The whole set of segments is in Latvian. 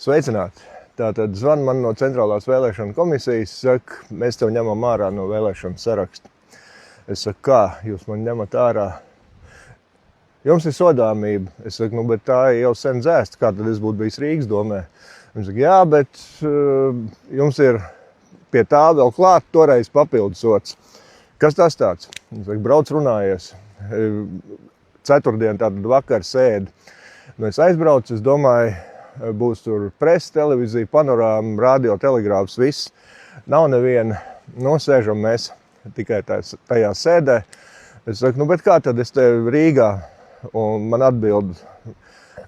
Sveicināti! Tātad zvan man no Centrālās vēlēšana komisijas, saka, mēs tev ņemam ārā no vēlēšanu saraksta. Es saku, kā jūs man ņemat ārā? Jums ir sodāmība. Es saku, nu, bet tā jau sen dzēsta, kā tad es būtu bijis Rīgas domē. Viņš saka, jā, bet jums ir pie tā vēl klāt toreiz papildus sots. Kas tas tāds? Viņš saka, brauc runājies. Ceturtdien tātad vakar sēdi. Nu, es aizbraucu, es domāju, būs tur presa, televīzija, panorāma, radio, telegrāfs, viss. Nav neviena. Nu, sēžam mēs tikai tajā sēdē. Es saku, nu, bet kā tad es te Rīgā? Un man atbild,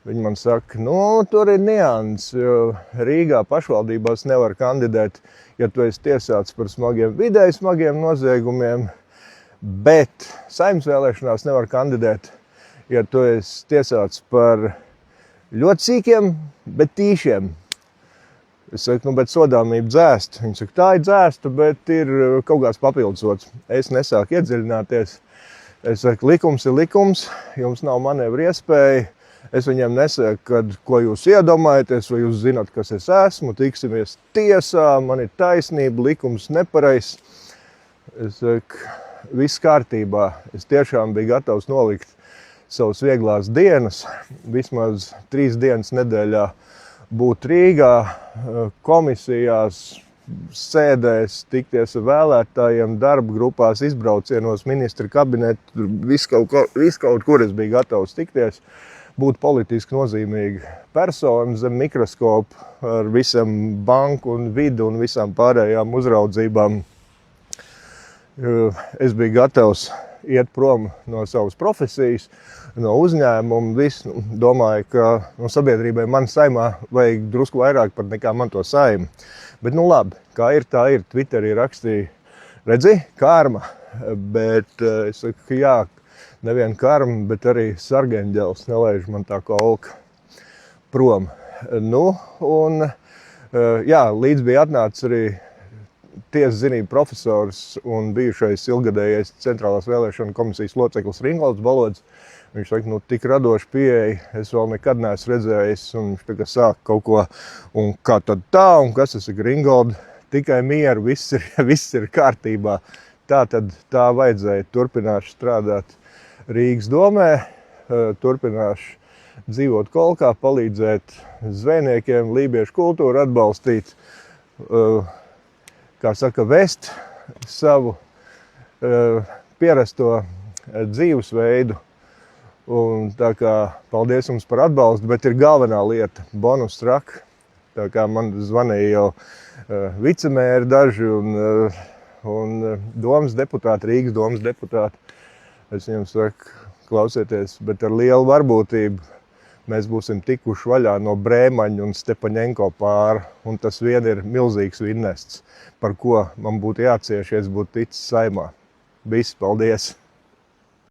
viņi man saka, nu, tur ir nians, jo Rīgā pašvaldībās nevar kandidēt, ja tu esi tiesāts par vidēji smagiem noziegumiem, bet Saeimas vēlēšanās nevar kandidēt, ja tu esi tiesāts par ļoti sīkiem, bet tīšiem. Es saku, nu, bet sodāmība dzēst. Viņi saka, tā ir dzēsta, bet ir kaut kāds papildsots. Es nesāku iedziļināties. Es saku, likums ir likums, jums nav manevru iespēja. Es viņiem nesaku, ko jūs iedomājaties, vai jūs zināt, kas es esmu, tiksimies tiesā, man ir taisnība, likums nepareizs. Es saku, viss kārtībā. Es tiešām biju gatavs nolikt savas vieglās dienas, vismaz 3 dienas nedēļā būt Rīgā, komisijās, sēdēs, tikties ar vēlētājiem, darba grupās, izbraucienos, ministra kabinetu, viss kaut kur es biju gatavs tikties, būt politiski nozīmīga persona zem mikroskopu ar visam banku un vidu un visām pārējām uzraudzībām. Es biju gatavs iet prom no savas profesijas, no uzņēmuma, visu. Domāju, ka sabiedrībai man Saeimā vajag drusku vairāk pat nekā man to Saeimu. Bet nu labi, kā ir, tā ir. Twitterī rakstīja, redzi, karma. Bet es saku, jā, nevien karma, bet arī sargeņģelis nelaiž man tā kolka prom. Nu, un jā, līdz bija atnācis arī tiesas zinību profesors un bijušais ilgadējais Centrālās vēlēšana komisijas loceklis Ringolds Balods. Viņš saka, nu, tik radoši pieeja, es vēl nekad neesmu redzējis, un viņš tagad sāk kaut ko, un kā tad tā, un kas es saku, Ringoldi, tikai mieru, viss ir kārtībā. Tā tad tā vajadzēja, turpināšu strādāt Rīgas domē, turpināšu dzīvot kolkā, palīdzēt zvejniekiem, lībiešu kultūru atbalstīt, kā saka, vest savu pierasto dzīvesveidu. Un tā kā paldies jums par atbalstu, bet ir galvenā lieta – bonus track. Tā kā man zvanīja jau vicemēri daži un domas deputāti, Rīgas domas deputāti. Es viņiem saku, klausieties, bet ar lielu varbūtību mēs būsim tikuši vaļā no Brēmaņa un Stepaņenko pāra. Un tas vien ir milzīgs vinnests, par ko man būtu jācieš, ja es būtu ticis Saeimā. Viss, paldies!